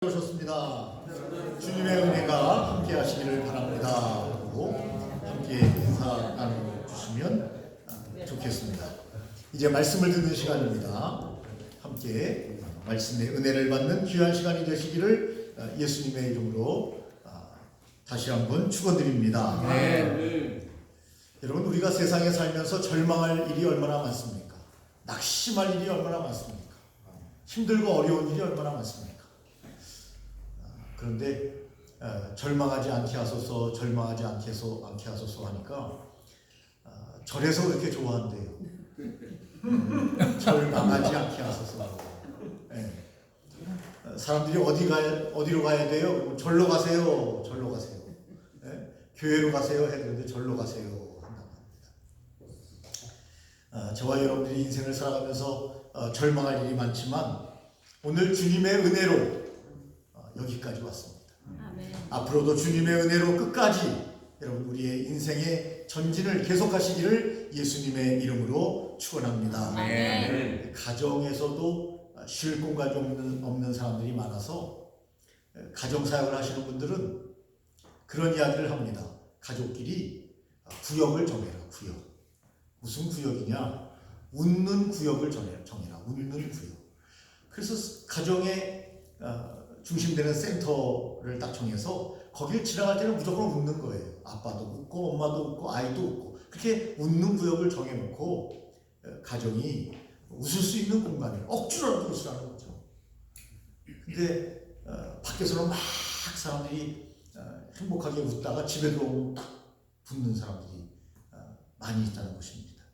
오셨습니다. 주님의 은혜가 함께 하시기를 바랍니다. 그리고 함께 인사 나눠주시면 좋겠습니다. 이제 말씀을 듣는 시간입니다. 함께 말씀의 은혜를 받는 귀한 시간이 되시기를 예수님의 이름으로 다시 한번 축원드립니다. 여러분, 우리가 세상에 살면서 절망할 일이 얼마나 많습니까? 낙심할 일이 얼마나 많습니까? 힘들고 어려운 일이 얼마나 많습니까? 그런데 절망하지 않게 하소서, 절망하지 않게 하소서 하니까 절에서 왜 이렇게 좋아한대요? 절망하지 않게 하소서. 네. 사람들이 어디로 가야 돼요? 절로 가세요. 절로 가세요. 네? 교회로 가세요. 해야 되는데 절로 가세요. 한다고 합니다. 저와 여러분들이 인생을 살아가면서 절망할 일이 많지만 오늘 주님의 은혜로 여기까지 왔습니다. 아멘. 앞으로도 주님의 은혜로 끝까지 여러분 우리의 인생의 전진을 계속하시기를 예수님의 이름으로 축원합니다. 아멘. 가정에서도 쉴 공간이 없는 사람들이 많아서 가정사역을 하시는 분들은 그런 이야기를 합니다. 가족끼리 구역을 정해라. 구역. 무슨 구역이냐? 웃는 구역을 정해라. 웃는 구역. 그래서 가정에 중심되는 센터를 딱 정해서 거기를 지나갈 때는 무조건 웃는 거예요. 아빠도 웃고 엄마도 웃고 아이도 웃고 그렇게 웃는 구역을 정해놓고 가정이 웃을 수 있는 공간을 억지로라도 웃으라는 거죠. 근데 밖에서는 막 사람들이 행복하게 웃다가 집에 들어오면 딱 붙는 사람들이 많이 있다는 것입니다.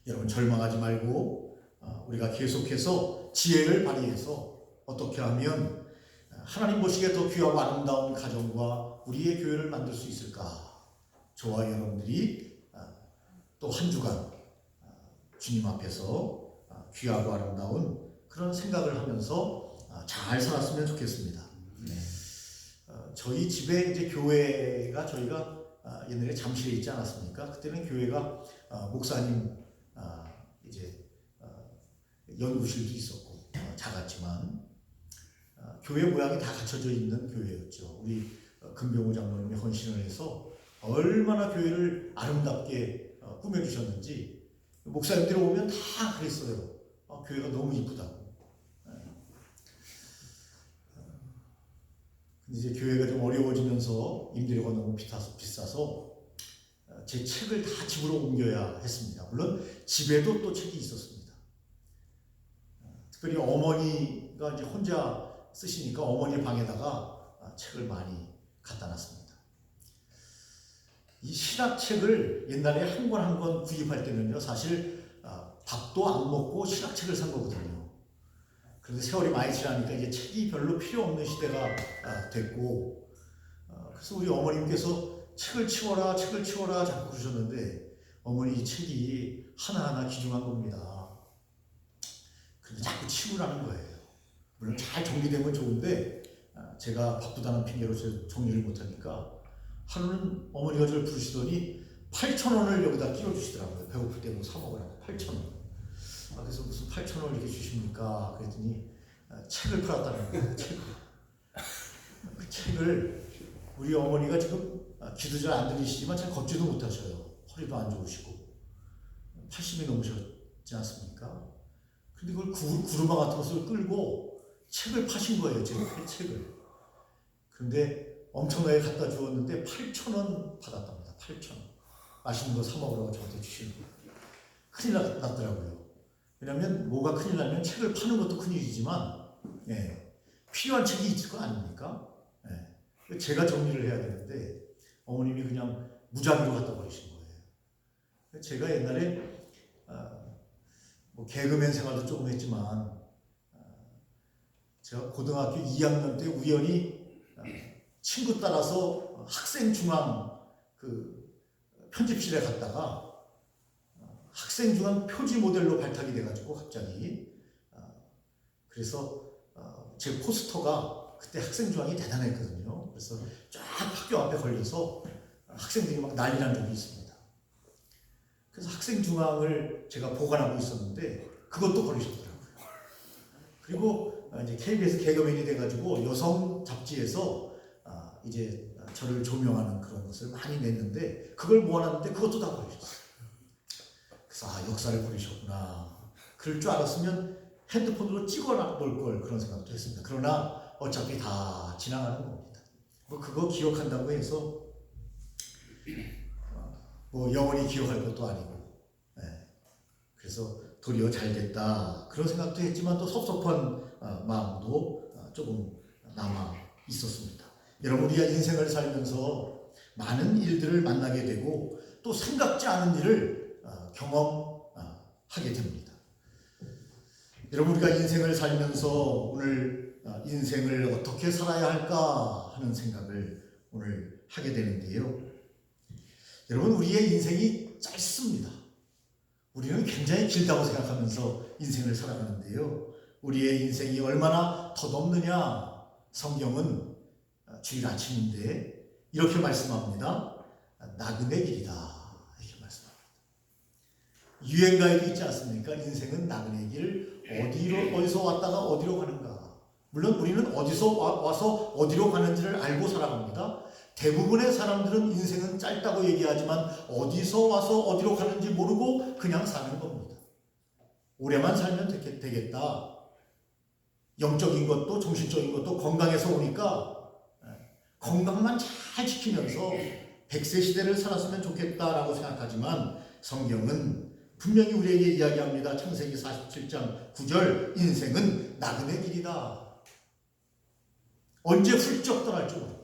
여러분, 절망하지 말고 우리가 계속해서 지혜를 발휘해서 어떻게 하면 하나님 보시기에 더 귀하고 아름다운 가정과 우리의 교회를 만들 수 있을까? 저와 여러분들이 또 한 주간 주님 앞에서 귀하고 아름다운 그런 생각을 하면서 잘 살았으면 좋겠습니다. 저희 집에 이제 교회가 저희가 옛날에 잠실에 있지 않았습니까? 그때는 교회가 목사님 이제 연구실도 있었고 작았지만 교회 모양이 다 갖춰져 있는 교회였죠. 우리 금병호 장로님이 헌신을 해서 얼마나 교회를 아름답게 꾸며주셨는지 목사님들이 오면 다 그랬어요. 교회가 너무 이쁘다고. 근데 이제 교회가 좀 어려워지면서 임대료가 너무 비싸서 제 책을 다 집으로 옮겨야 했습니다. 물론 집에도 또 책이 있었습니다. 특별히 어머니가 이제 혼자 쓰시니까 어머니 방에다가 책을 많이 갖다 놨습니다. 이 신학책을 옛날에 한 권 한 권 구입할 때는요, 사실 밥도 안 먹고 신학책을 산 거거든요. 그런데 세월이 많이 지나니까 이제 책이 별로 필요 없는 시대가 됐고, 그래서 우리 어머님께서 책을 치워라 자꾸 그러셨는데 어머니 책이 하나하나 귀중한 겁니다. 근데 자꾸 치우라는 거예요. 물론 잘 정리되면 좋은데 제가 바쁘다는 핑계로 정리를 못하니까 하루는 어머니가 저를 부르시더니 8,000원을 여기다 끼워주시더라고요. 배고플 때 뭐 사 먹으라고 8,000원. 그래서 무슨 8,000원을 이렇게 주십니까? 그랬더니 책을 팔았다는 거예요. 그 책을 우리 어머니가 지금 귀도 잘 안 들리시지만 잘 걷지도 못하셔요. 허리도 안 좋으시고 80이 넘으셨지 않습니까? 근데 그걸 구르마 같은 것을 끌고 책을 파신 거예요. 제가 책을. 그런데 엄청나게 갖다 주었는데 8,000원 받았답니다. 8,000원. 맛있는 거 사 먹으라고 저한테 주시는 거예요. 큰일 났더라고요. 왜냐하면 뭐가 큰일 나면 책을 파는 것도 큰일이지만 필요한 책이 있을 거 아닙니까? 제가 정리를 해야 되는데 어머님이 그냥 무작위로 갖다 버리신 거예요. 제가 옛날에 뭐 개그맨 생활도 조금 했지만 제가 고등학교 2학년 때 우연히 친구 따라서 학생중앙 그 편집실에 갔다가 학생중앙 표지 모델로 발탁이 돼가지고 갑자기 그래서 제 포스터가 그때 학생중앙이 대단했거든요. 그래서 쫙 학교 앞에 걸려서 학생들이 막 난리 난 적이 있습니다. 그래서 학생중앙을 제가 보관하고 있었는데 그것도 버리셨더라고요. 그리고 이제 KBS 개그맨이 돼가지고 여성 잡지에서 이제 저를 조명하는 그런 것을 많이 냈는데 그걸 모아놨는데 그것도 다 버리셨어요. 그래서 역사를 버리셨구나. 그럴 줄 알았으면 핸드폰으로 찍어 놓을 걸 그런 생각도 했습니다. 그러나 어차피 다 지나가는 겁니다. 뭐 그거 기억한다고 해서 뭐 영원히 기억할 것도 아니고, 그래서 도리어 잘 됐다 그런 생각도 했지만 또 섭섭한 마음도 조금 남아 있었습니다. 여러분, 우리가 인생을 살면서 많은 일들을 만나게 되고 또 생각지 않은 일을 경험하게 됩니다. 여러분, 우리가 인생을 살면서 오늘 인생을 어떻게 살아야 할까 하는 생각을 오늘 하게 되는데요. 여러분, 우리의 인생이 짧습니다. 우리는 굉장히 길다고 생각하면서 인생을 살아가는데요. 우리의 인생이 얼마나 덧없느냐, 성경은 주일 아침인데 이렇게 말씀합니다. 나그네 길이다, 이렇게 말씀합니다. 유행가에도 있지 않습니까? 인생은 나그네 길, 어디서 왔다가 어디로 가는가. 물론 우리는 어디서 와서 어디로 가는지를 알고 살아갑니다. 대부분의 사람들은 인생은 짧다고 얘기하지만 어디서 와서 어디로 가는지 모르고 그냥 사는 겁니다. 오래만 살면 되겠다. 영적인 것도 정신적인 것도 건강해서 오니까 건강만 잘 지키면서 100세 시대를 살았으면 좋겠다라고 생각하지만 성경은 분명히 우리에게 이야기합니다. 창세기 47장 9절, 인생은 나그네 길이다. 언제 훌쩍 떠날지 모릅니다.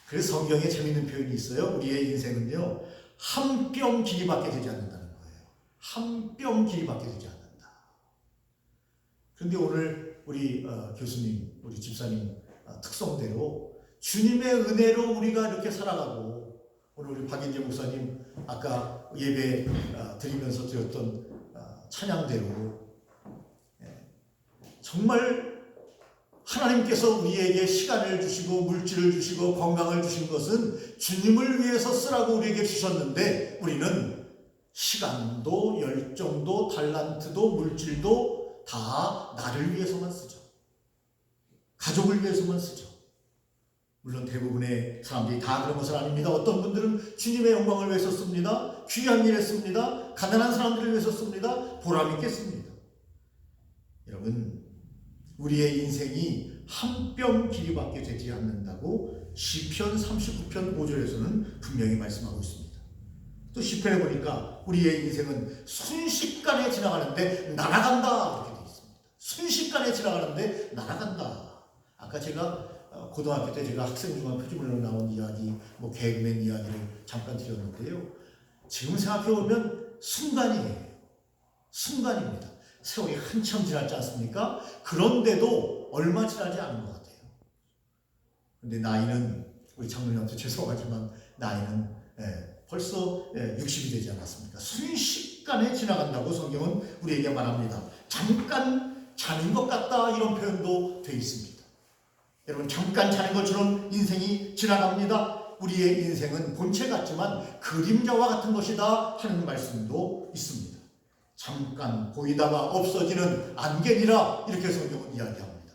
그래서 성경에 재미있는 표현이 있어요. 우리의 인생은요, 한 뼘 길이밖에 되지 않는다는 거예요. 한 뼘 길이밖에 되지 않는다. 그런데 오늘 우리 교수님, 우리 집사님 특성대로 주님의 은혜로 우리가 이렇게 살아가고, 오늘 우리 박인재 목사님 아까 예배 드리면서 드렸던 찬양대로 정말 하나님께서 우리에게 시간을 주시고 물질을 주시고 건강을 주신 것은 주님을 위해서 쓰라고 우리에게 주셨는데, 우리는 시간도 열정도 달란트도 물질도 다 나를 위해서만 쓰죠. 가족을 위해서만 쓰죠. 물론 대부분의 사람들이 다 그런 것은 아닙니다. 어떤 분들은 주님의 영광을 위해서 씁니다. 귀한 일에 씁니다. 가난한 사람들을 위해서 씁니다. 보람 있게 씁니다. 여러분, 우리의 인생이 한 뼘 길이밖에 되지 않는다고 시편 39편 5절에서는 분명히 말씀하고 있습니다. 또 시편에 보니까 우리의 인생은 순식간에 지나가는데 날아간다, 이렇게 되어 있습니다. 순식간에 지나가는데 날아간다. 아까 제가 고등학교 때 제가 학생 중간 표지물로 나온 이야기, 뭐 개그맨 이야기를 잠깐 드렸는데요. 지금 생각해보면 순간이에요. 순간입니다. 세월이 한참 지났지 않습니까? 그런데도 얼마 지나지 않은 것 같아요. 근데 나이는, 우리 장로님한테 죄송하지만 나이는 벌써 60이 되지 않았습니까? 순식간에 지나간다고 성경은 우리에게 말합니다. 잠깐 자는 것 같다, 이런 표현도 되어 있습니다. 여러분, 잠깐 자는 것처럼 인생이 지나갑니다. 우리의 인생은 본체 같지만 그림자와 같은 것이다 하는 말씀도 있습니다. 잠깐 보이다가 없어지는 안개니라, 이렇게 성경은 이야기합니다.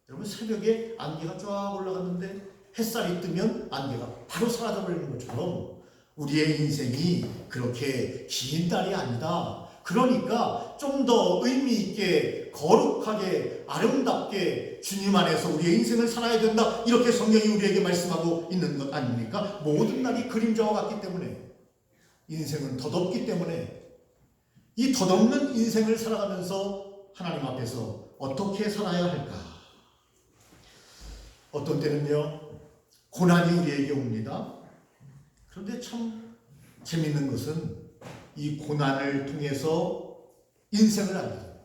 여러분, 새벽에 안개가 쫙 올라갔는데 햇살이 뜨면 안개가 바로 사라져버리는 것처럼 우리의 인생이 그렇게 긴 날이 아니다. 그러니까 좀 더 의미 있게 거룩하게 아름답게 주님 안에서 우리의 인생을 살아야 된다, 이렇게 성경이 우리에게 말씀하고 있는 것 아닙니까? 모든 날이 그림자와 같기 때문에, 인생은 덧없기 때문에 이 덧없는 인생을 살아가면서 하나님 앞에서 어떻게 살아야 할까? 어떤 때는요, 고난이 우리에게 옵니다. 그런데 참 재밌는 것은 이 고난을 통해서 인생을 알게 됩니다.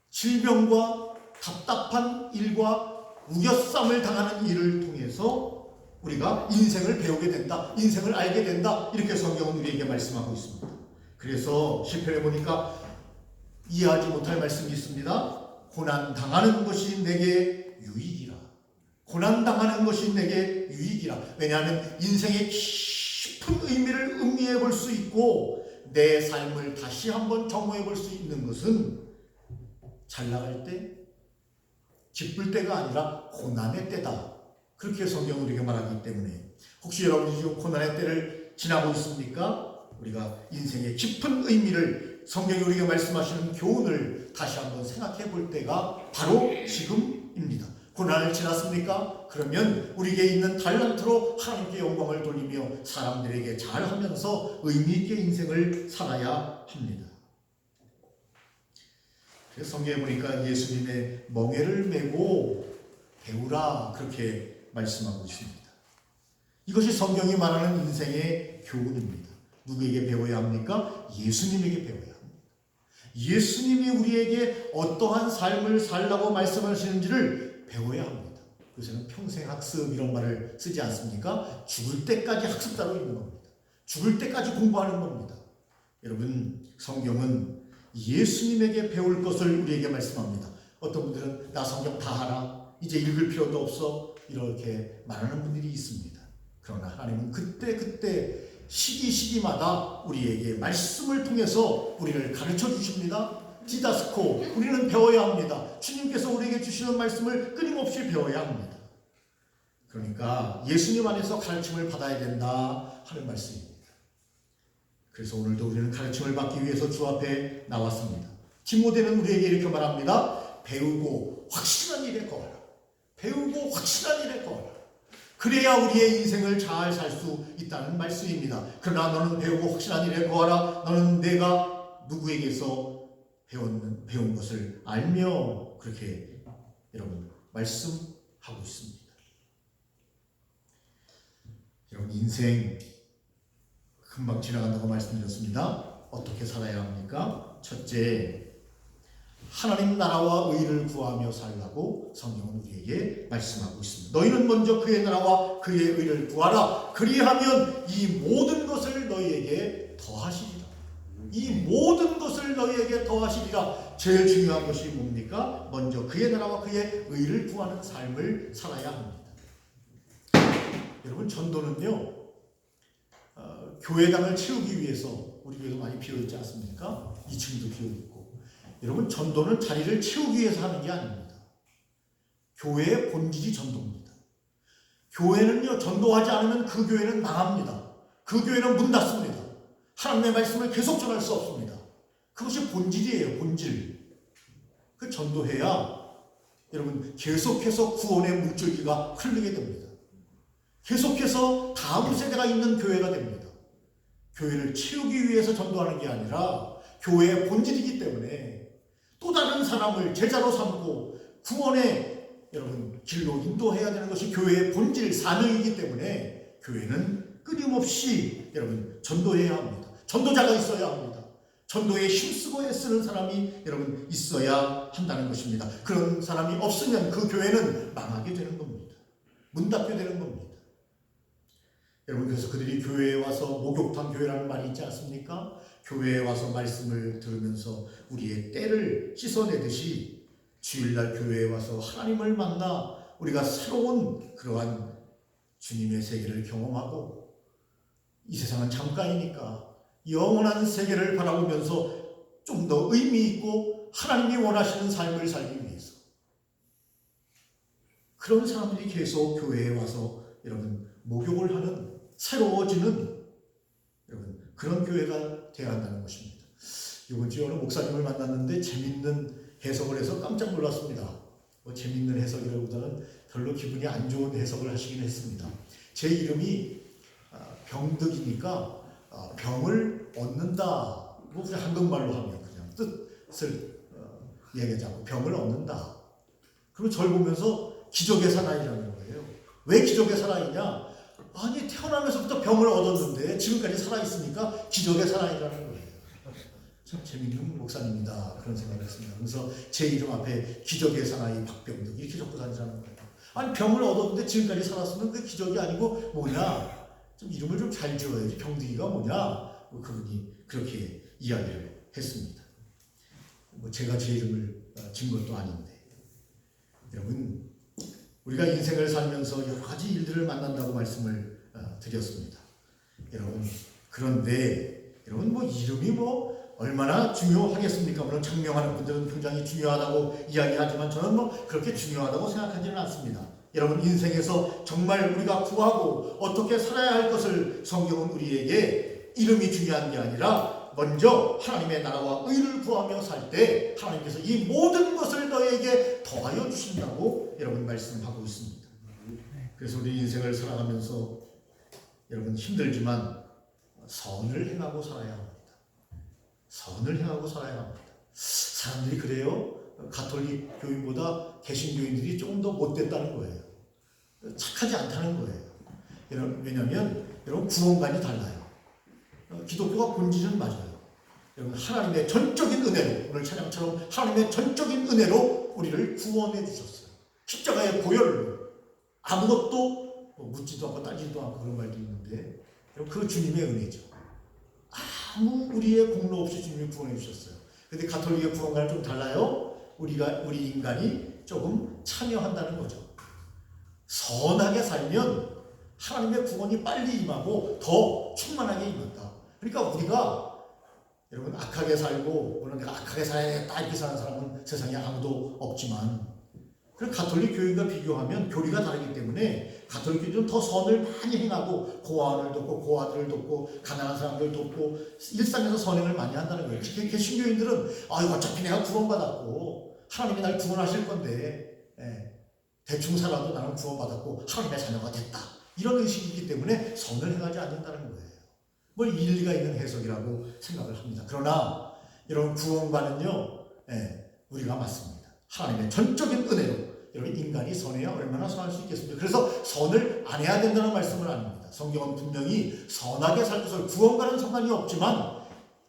질병과 답답한 일과 우겨쌈을 당하는 일을 통해서 우리가 인생을 배우게 된다, 인생을 알게 된다, 이렇게 성경은 우리에게 말씀하고 있습니다. 그래서 시편에 보니까 이해하지 못할 말씀이 있습니다. 고난 당하는 것이 내게 유익이라. 고난 당하는 것이 내게 유익이라. 왜냐하면 인생의 깊은 의미를 음미해 볼 수 있고 내 삶을 다시 한번 점검해 볼 수 있는 것은 잘 나갈 때, 기쁠 때가 아니라 고난의 때다. 그렇게 성경은 우리에게 말하기 때문에 혹시 여러분이 지금 고난의 때를 지나고 있습니까? 우리가 인생의 깊은 의미를 성경이 우리에게 말씀하시는 교훈을 다시 한번 생각해 볼 때가 바로 지금입니다. 고난을 지났습니까? 그러면 우리에게 있는 달란트로 하나님께 영광을 돌리며 사람들에게 잘하면서 의미 있게 인생을 살아야 합니다. 그래서 성경에 보니까 예수님의 멍에를 메고 배우라 그렇게 말씀하고 있습니다. 이것이 성경이 말하는 인생의 교훈입니다. 누구에게 배워야 합니까? 예수님에게 배워야 합니다. 예수님이 우리에게 어떠한 삶을 살라고 말씀하시는지를 배워야 합니다. 그래서는 평생 학습 이런 말을 쓰지 않습니까? 죽을 때까지 학습자로 있는 겁니다. 죽을 때까지 공부하는 겁니다. 여러분, 성경은 예수님에게 배울 것을 우리에게 말씀합니다. 어떤 분들은 나 성경 다 알아, 이제 읽을 필요도 없어, 이렇게 말하는 분들이 있습니다. 그러나 하나님은 그때 시기마다 우리에게 말씀을 통해서 우리를 가르쳐 주십니다. 디다스코, 우리는 배워야 합니다. 주님께서 우리에게 주시는 말씀을 끊임없이 배워야 합니다. 그러니까 예수님 안에서 가르침을 받아야 된다 하는 말씀입니다. 그래서 오늘도 우리는 가르침을 받기 위해서 주 앞에 나왔습니다. 디모데는 우리에게 이렇게 말합니다. 배우고 확실한 일에 거하라. 배우고 확실한 일에 거하라. 그래야 우리의 인생을 잘 살 수 있다는 말씀입니다. 그러나 너는 배우고 확실한 일에 거하라. 너는 내가 누구에게서 배운 것을 알며 그렇게 여러분 말씀하고 있습니다. 여러분, 인생 금방 지나간다고 말씀드렸습니다. 어떻게 살아야 합니까? 첫째, 하나님 나라와 의를 구하며 살라고 성경은 우리에게 말씀하고 있습니다. 너희는 먼저 그의 나라와 그의 의를 구하라. 그리하면 이 모든 것을 너희에게 더하시리라. 이 모든 것을 너희에게 더하시리라. 제일 중요한 것이 뭡니까? 먼저 그의 나라와 그의 의를 구하는 삶을 살아야 합니다. 여러분, 전도는요, 교회당을 채우기 위해서 우리 교회도 많이 비어있지 않습니까? 2층도 비어있고. 여러분, 전도는 자리를 채우기 위해서 하는 게 아닙니다. 교회의 본질이 전도입니다. 교회는요, 전도하지 않으면 그 교회는 망합니다. 그 교회는 문 닫습니다. 하나님의 말씀을 계속 전할 수 없습니다. 그것이 본질이에요, 본질. 그 전도해야 여러분 계속해서 구원의 물줄기가 흐르게 됩니다. 계속해서 다음 세대가 있는 교회가 됩니다. 교회를 채우기 위해서 전도하는 게 아니라 교회의 본질이기 때문에 또 다른 사람을 제자로 삼고 구원의 여러분 길로 인도해야 되는 것이 교회의 본질 사명이기 때문에 교회는 끊임없이 여러분 전도해야 합니다. 전도자가 있어야 합니다. 전도에 힘쓰고 애쓰는 사람이 여러분 있어야 한다는 것입니다. 그런 사람이 없으면 그 교회는 망하게 되는 겁니다. 문 닫게 되는 겁니다. 여러분, 그래서 그들이 교회에 와서 목욕탕 교회라는 말이 있지 않습니까? 교회에 와서 말씀을 들으면서 우리의 때를 씻어내듯이 주일날 교회에 와서 하나님을 만나 우리가 새로운 그러한 주님의 세계를 경험하고 이 세상은 잠깐이니까 영원한 세계를 바라보면서 좀 더 의미 있고 하나님이 원하시는 삶을 살기 위해서 그런 사람들이 계속 교회에 와서 여러분 목욕을 하는 새로워지는 여러분 그런 교회가 되어야 한다는 것입니다. 이번 주에 어느 목사님을 만났는데 재밌는 해석을 해서 깜짝 놀랐습니다. 재밌는 해석이라기보다는 별로 기분이 안 좋은 해석을 하시긴 했습니다. 제 이름이 병득이니까 병을 얻는다. 뭐 그냥 한국말로 하면 그냥 뜻을 얘기하자고 병을 얻는다. 그리고 저를 보면서 기적의 사나이라는 거예요. 왜 기적의 사나이냐? 아니 태어나면서부터 병을 얻었는데 지금까지 살아있으니까 기적의 사나이라는 거예요. 참 재밌는 목사님이다 그런 생각을 했습니다. 그래서 제 이름 앞에 기적의 사나이 박병득 이렇게 적고 다니자는 거예요. 아니 병을 얻었는데 지금까지 살았으면 그 기적이 아니고 뭐냐? 좀 이름을 좀 잘 지어야지. 병득이가 뭐냐? 그분이 그렇게 이야기를 했습니다. 제가 제 이름을 진 것도 아닌데. 여러분, 우리가 인생을 살면서 여러 가지 일들을 만난다고 말씀을 드렸습니다. 여러분, 그런데 여러분 뭐 이름이 뭐 얼마나 중요하겠습니까? 물론 장명하는 분들은 굉장히 중요하다고 이야기하지만 저는 뭐 그렇게 중요하다고 생각하지는 않습니다. 여러분 인생에서 정말 우리가 구하고 어떻게 살아야 할 것을 성경은 우리에게 이름이 중요한 게 아니라 먼저 하나님의 나라와 의를 구하며 살 때 하나님께서 이 모든 것을 너에게 더하여 주신다고 여러분 말씀하고 있습니다. 그래서 우리 인생을 살아가면서 여러분 힘들지만 선을 행하고 살아야 합니다. 선을 행하고 살아야 합니다. 사람들이 그래요. 가톨릭 교인보다 개신교인들이 조금 더 못됐다는 거예요. 착하지 않다는 거예요. 왜냐하면 여러분 구원관이 달라요. 기독교가 본질은 맞아요. 여러분 하나님의 전적인 은혜로 오늘 찬양처럼 하나님의 전적인 은혜로 우리를 구원해 주셨어요. 십자가의 보혈로 아무것도 묻지도 않고 따지도 않고 그런 말도 있는데 그 주님의 은혜죠. 아무 우리의 공로 없이 주님이 구원해 주셨어요. 근데 가톨릭의 구원과는 좀 달라요. 우리 인간이 조금 참여한다는 거죠. 선하게 살면 하나님의 구원이 빨리 임하고 더 충만하게 임한다. 그러니까 우리가 여러분 악하게 살고 물론 내가 악하게 살아야겠다 이렇게 사는 사람은 세상에 아무도 없지만 그 가톨릭 교인과 비교하면 교리가 다르기 때문에 가톨릭 교인은 더 선을 많이 행하고 고아원을 돕고 고아들을 돕고 가난한 사람들 돕고 일상에서 선행을 많이 한다는 거예요. 개신교인들은 어차피 내가 구원받았고 하나님이 날 구원하실 건데 대충 살아도 나는 구원받았고 하나님의 자녀가 됐다. 이런 의식이기 때문에 선을 행하지 않는다는 거예요. 뭐 일리가 있는 해석이라고 생각을 합니다. 그러나 여러분 구원과는요 우리가 맞습니다. 하나님의 전적인 은혜로 여러분 인간이 선해야 얼마나 선할 수 있겠습니까? 그래서 선을 안 해야 된다는 말씀을 아닙니다. 성경은 분명히 선하게 살 것을 구원과는 상관이 없지만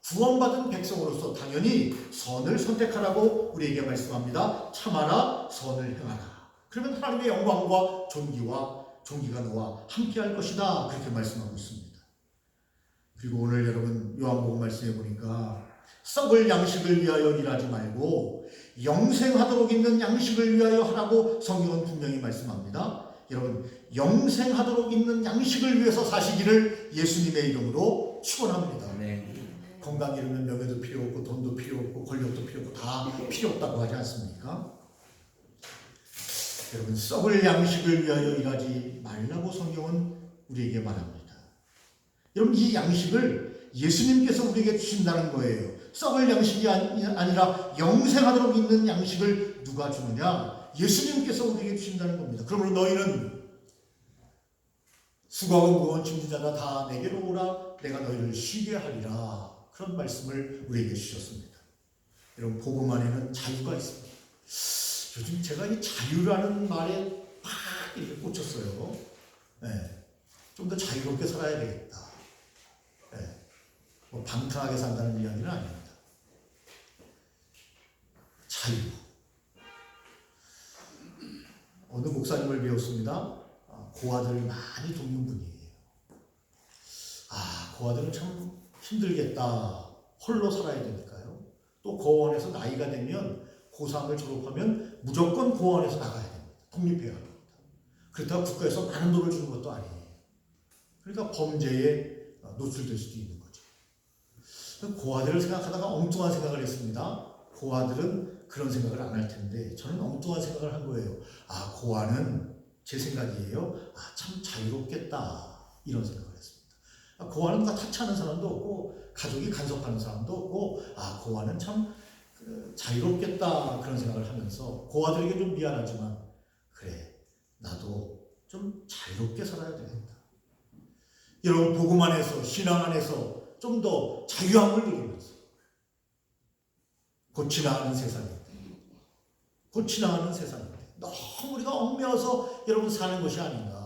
구원받은 백성으로서 당연히 선을 선택하라고 우리에게 말씀합니다. 참아라 선을 행하라. 그러면 하나님의 영광과 존귀가 너와 함께할 것이다. 그렇게 말씀하고 있습니다. 그리고 오늘 여러분 요한복음 말씀해 보니까 썩을 양식을 위하여 일하지 말고 영생하도록 있는 양식을 위하여 하라고 성경은 분명히 말씀합니다. 여러분 영생하도록 있는 양식을 위해서 사시기를 예수님의 이름으로 축원합니다. 건강 잃으면 명예도 필요 없고 돈도 필요 없고 권력도 필요 없고 다 필요 없다고 하지 않습니까? 여러분 썩을 양식을 위하여 일하지 말라고 성경은 우리에게 말합니다. 여러분 이 양식을 예수님께서 우리에게 주신다는 거예요. 썩을 양식이 아니라 영생하도록 있는 양식을 누가 주느냐? 예수님께서 우리에게 주신다는 겁니다. 그러므로 너희는 수고하고 무거운 짐진자나 다 내게로 오라. 내가 너희를 쉬게 하리라. 그런 말씀을 우리에게 주셨습니다. 여러분 복음 안에는 자유가 있습니다. 요즘 제가 이 자유라는 말에 막 이렇게 꽂혔어요. 좀 더 자유롭게 살아야 되겠다. 뭐 방탕하게 산다는 이야기는 아닙니다. 자유. 어느 목사님을 배웠습니다. 고아들을 많이 돕는 분이에요. 고아들은 참 힘들겠다. 홀로 살아야 되니까요. 또 고아원에서 나이가 되면 고3을 졸업하면 무조건 고아원에서 나가야 됩니다. 독립해야 합니다. 그렇다고 국가에서 많은 돈을 주는 것도 아니에요. 그러니까 범죄에 노출될 수도 있는 거죠. 고아들을 생각하다가 엉뚱한 생각을 했습니다. 고아들은 그런 생각을 안 할 텐데 저는 엉뚱한 생각을 한 거예요. 고아는 제 생각이에요. 참 자유롭겠다. 이런 생각을 했습니다. 고아는 누가 타치하는 사람도 없고 가족이 간섭하는 사람도 없고 고아는 참 자유롭겠다. 그런 생각을 하면서 고아들에게 좀 미안하지만 그래 나도 좀 자유롭게 살아야 되겠다. 여러분 복음 안에서 신앙 안에서 좀 더 자유함을 누리면서 곧 지나가는 세상인데 너무 우리가 얽매여서 여러분 사는 것이 아닌가.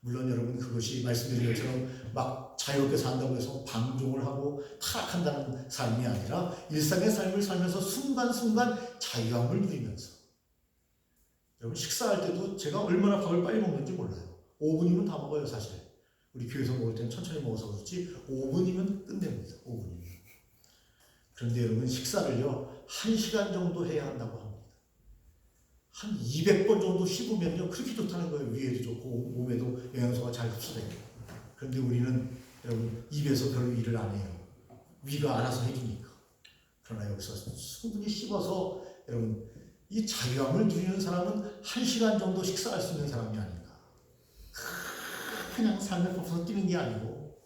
물론 여러분 그것이 말씀드린 것처럼 막 자유롭게 산다고 해서 방종을 하고 타락한다는 삶이 아니라 일상의 삶을 살면서 순간순간 자유함을 누리면서 여러분 식사할 때도 제가 얼마나 밥을 빨리 먹는지 몰라요. 5분이면 다 먹어요 사실. 우리 교회에서 먹을 때는 천천히 먹어서 그렇지 5분이면 끝냅니다. 5분이면. 그런데 여러분 식사를요 1시간 정도 해야 한다고 합니다. 한 200번 정도 씹으면요 그렇게 좋다는 거예요. 위에도 좋고 몸에도 영양소가 잘 흡수돼요. 그런데 우리는 여러분 입에서 별로 일을 안 해요. 위가 알아서 해주니까. 그러나 여기서 충분히 씹어서 여러분 이 자유함을 누리는 사람은 1시간 정도 식사할 수 있는 사람이 아닌가. 그냥 삶에 뻗어서 뛰는 게 아니고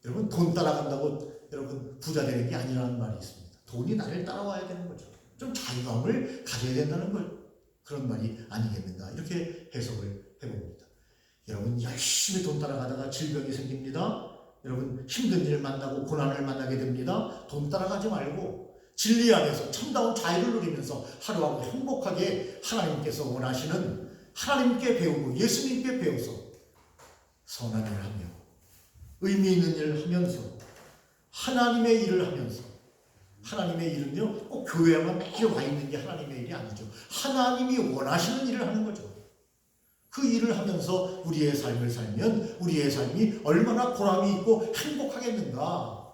여러분 돈 따라간다고 여러분 부자 되는 게 아니라는 말이 있습니다. 돈이 나를 따라와야 되는 거죠. 좀 자유함을 가져야 된다는 걸 그런 말이 아니겠는가 이렇게 해석을 해봅니다. 여러분 열심히 돈 따라가다가 질병이 생깁니다. 여러분 힘든 일 만나고 고난을 만나게 됩니다. 돈 따라가지 말고 진리 안에서 참다운 자유를 누리면서 하루하루 행복하게 하나님께서 원하시는 하나님께 배우고 예수님께 배워서 선한 일을 하며 의미 있는 일을 하면서 하나님의 일을 하면서 하나님의 일은요 꼭 교회에만 매일 와 있는 게 하나님의 일이 아니죠. 하나님이 원하시는 일을 하는 거죠. 그 일을 하면서 우리의 삶을 살면 우리의 삶이 얼마나 보람이 있고 행복하겠는가.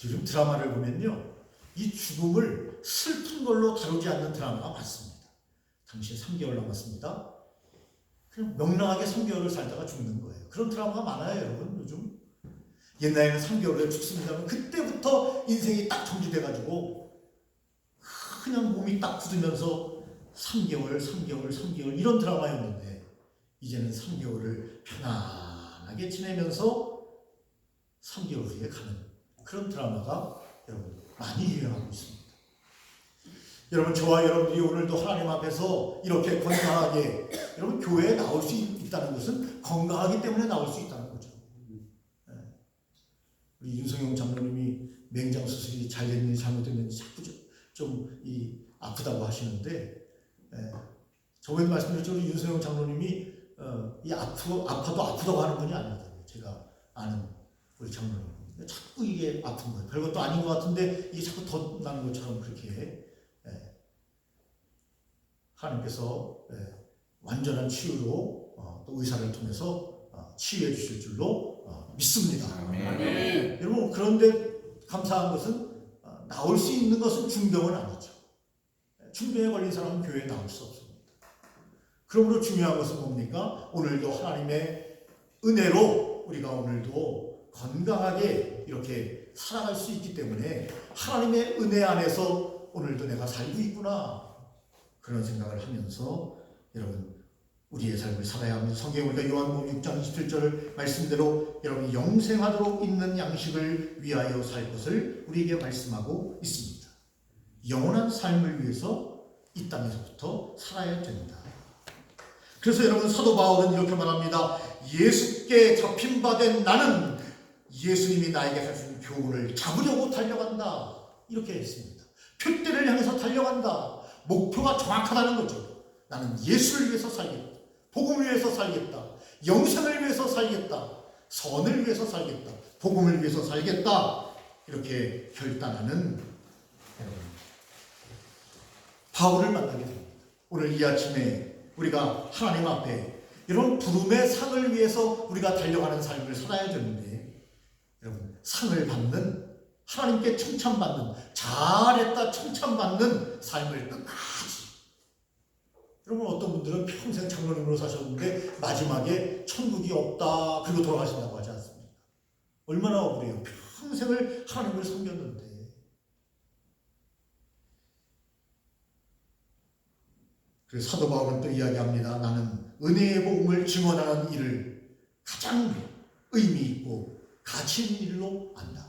요즘 드라마를 보면요 이 죽음을 슬픈 걸로 다루지 않는 드라마가 많습니다. 당신 3개월 남았습니다. 그냥 명랑하게 3개월을 살다가 죽는 거예요. 그런 드라마가 많아요 여러분 요즘. 옛날에는 3개월에 죽습니다면 그때부터 인생이 딱 정지돼가지고 그냥 몸이 딱 굳으면서 3개월 이런 드라마였는데 이제는 3개월을 편안하게 지내면서 3개월 후에 가는 그런 드라마가 여러분 많이 유행하고 있습니다. 여러분 저와 여러분들이 오늘도 하나님 앞에서 이렇게 건강하게 여러분 교회에 나올 수 있다는 것은 건강하기 때문에 나올 수 있다는 거죠. 우리 윤성영 장로님이 맹장 수술이 잘 됐는지 잘못됐는지 자꾸 좀 아프다고 하시는데 저번에 말씀드렸죠. 우리 윤성영 장로님이 아파도 아프다고 하는 분이 아니거든요. 제가 아는 우리 장로님 자꾸 이게 아픈 거예요. 별것도 아닌 것 같은데 이게 자꾸 더 나는 것처럼 그렇게 하나님께서 완전한 치유로 또 의사를 통해서 치유해 주실 줄로 믿습니다. 아멘. 여러분 그런데 감사한 것은 나올 수 있는 것은 중병은 아니죠. 중병에 걸린 사람은 교회에 나올 수 없습니다. 그러므로 중요한 것은 뭡니까? 오늘도 하나님의 은혜로 우리가 오늘도 건강하게 이렇게 살아갈 수 있기 때문에 하나님의 은혜 안에서 오늘도 내가 살고 있구나 그런 생각을 하면서 여러분 우리의 삶을 살아야 합니다. 성경에 우리가 요한복음 6장 27절 말씀대로 여러분이 영생하도록 있는 양식을 위하여 살 것을 우리에게 말씀하고 있습니다. 영원한 삶을 위해서 이 땅에서부터 살아야 된다. 그래서 여러분 사도 바울은 이렇게 말합니다. 예수께 잡힌 바 된 나는 예수님이 나에게 하신 교훈을 잡으려고 달려간다. 이렇게 했습니다. 표대를 향해서 달려간다. 목표가 정확하다는 거죠. 나는 예수를 위해서 살겠다. 복음을 위해서 살겠다. 영생을 위해서 살겠다. 선을 위해서 살겠다. 복음을 위해서 살겠다. 이렇게 결단하는 바울을 만나게 됩니다. 오늘 이 아침에 우리가 하나님 앞에 이런 부름의 상을 위해서 우리가 달려가는 삶을 살아야 되는데 여러분 상을 받는 하나님께 칭찬받는 잘했다 칭찬받는 삶을 끝까지 여러분 어떤 분들은 평생 장로님으로 사셨는데 마지막에 천국이 없다 그리고 돌아가신다고 하지 않습니까? 얼마나 억울해요. 평생을 하나님을 섬겼는데 그래서 사도 바울은 또 이야기합니다. 나는 은혜의 복음을 증언하는 일을 가장 의미 있고 가치 있는 일로 안다.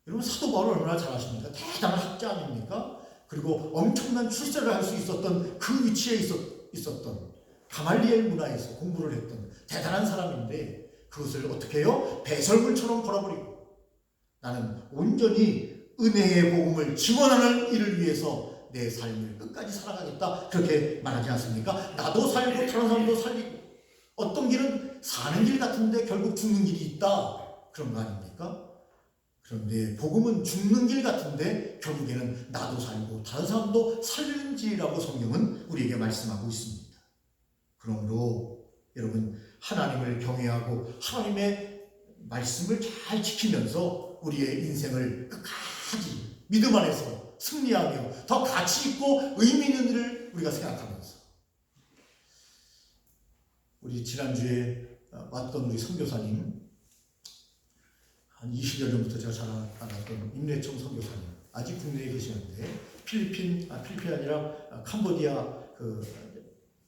여러분 사도 바울 얼마나 잘하십니까? 대단한 학자 아닙니까? 그리고 엄청난 출세를 할 수 있었던 그 위치에 있었던 가말리엘 문화에서 공부를 했던 대단한 사람인데 그것을 어떻게 해요? 배설물처럼 걸어버리고 나는 온전히 은혜의 복음을 증언하는 일을 위해서 내 삶을 끝까지 살아가겠다 그렇게 말하지 않습니까? 나도 살고 다른 사람도 살리고 어떤 길은 사는 길 같은데 결국 죽는 길이 있다 그런 거 아닙니까? 그런데 복음은 죽는 길 같은데 결국에는 나도 살고 다른 사람도 살리는 길이라고 성경은 우리에게 말씀하고 있습니다. 그러므로 여러분 하나님을 경외하고 하나님의 말씀을 잘 지키면서 우리의 인생을 끝까지 믿음 안에서 승리하며 더 가치 있고 의미 있는 일을 우리가 생각하면서 우리 지난주에 왔던 우리 선교사님 한 20여 년부터 제가 잘 알았던 임래청 선교사님, 아직 국내에 계시는데 필리핀이 아니라 캄보디아 그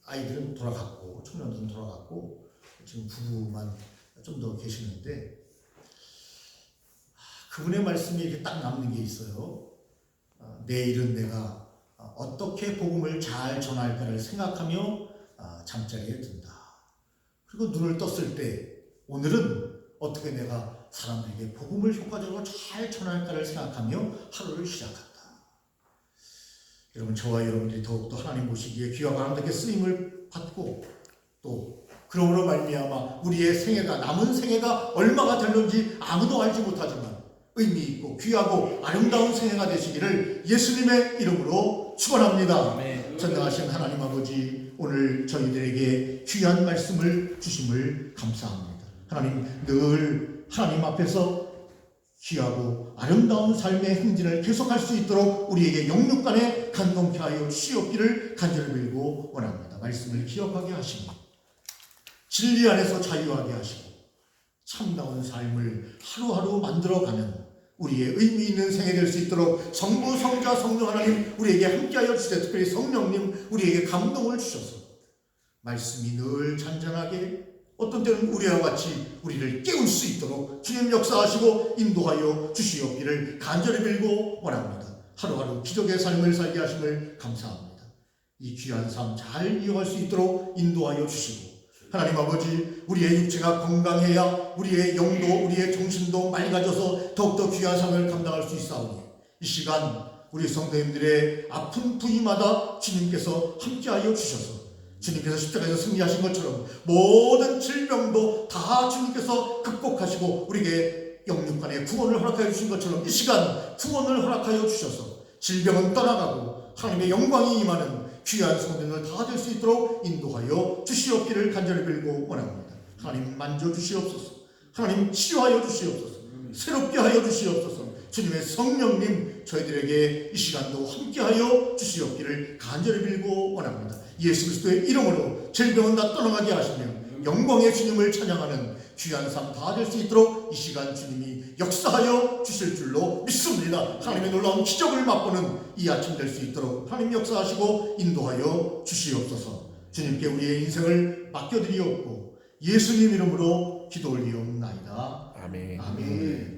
아이들은 돌아갔고 청년들은 돌아갔고 지금 부부만 좀 더 계시는데, 그분의 말씀이 이렇게 딱 남는 게 있어요. 내일은 내가 어떻게 복음을 잘 전할까를 생각하며 잠자리에 든다. 그리고 눈을 떴을 때 오늘은 어떻게 내가 사람들에게 복음을 효과적으로 잘 전할까를 생각하며 하루를 시작한다. 여러분, 저와 여러분들이 더욱더 하나님 보시기에 귀와 아름답게 쓰임을 받고, 또 그러므로 말미암아 우리의 생애가, 남은 생애가 얼마가 될는지 아무도 알지 못하지만 의미 있고 귀하고 아름다운 생애가 되시기를 예수님의 이름으로 축원합니다. 전능하신 하나님 아버지, 오늘 저희들에게 귀한 말씀을 주심을 감사합니다. 하나님, 늘 하나님 앞에서 귀하고 아름다운 삶의 행진을 계속할 수 있도록 우리에게 영육간에 감동케 하여 주시옵기를 간절히 빌고 원합니다. 말씀을 기억하게 하시고 진리 안에서 자유하게 하시고 참다운 삶을 하루하루 만들어가는 우리의 의미 있는 생애 될 수 있도록 성부, 성자, 성령 하나님 우리에게 함께하여 주시되, 특별히 성령님 우리에게 감동을 주셔서 말씀이 늘 잔잔하게, 어떤 때는 우리와 같이 우리를 깨울 수 있도록 주님 역사하시고 인도하여 주시옵기를 간절히 빌고 원합니다. 하루하루 기적의 삶을 살게 하심을 감사합니다. 이 귀한 삶 잘 이어갈 수 있도록 인도하여 주시고, 하나님 아버지, 우리의 육체가 건강해야 우리의 영도, 우리의 정신도 맑아져서 더욱더 귀한 삶을 감당할 수 있사오니, 이 시간 우리 성도님들의 아픈 부위마다 주님께서 함께하여 주셔서 주님께서 십자가에서 승리하신 것처럼 모든 질병도 다 주님께서 극복하시고 우리에게 영육간의 구원을 허락하여 주신 것처럼 이 시간 구원을 허락하여 주셔서 질병은 떠나가고 하나님의 영광이 임하는 귀한 성도들 다 될 수 있도록 인도하여 주시옵기를 간절히 빌고 원합니다. 하나님 만져주시옵소서. 하나님 치유하여 주시옵소서. 새롭게 하여 주시옵소서. 주님의 성령님 저희들에게 이 시간도 함께하여 주시옵기를 간절히 빌고 원합니다. 예수 그리스도의 이름으로 질병은 다 떠나가게 하시며 영광의 주님을 찬양하는 귀한 삶 다 될 수 있도록 이 시간 주님이 역사하여 주실 줄로 믿습니다. 하나님의 놀라운 기적을 맛보는 이 아침 될 수 있도록 하나님 역사하시고 인도하여 주시옵소서. 주님께 우리의 인생을 맡겨드리옵고 예수님 이름으로 기도 올리옵나이다. 아멘. 아멘.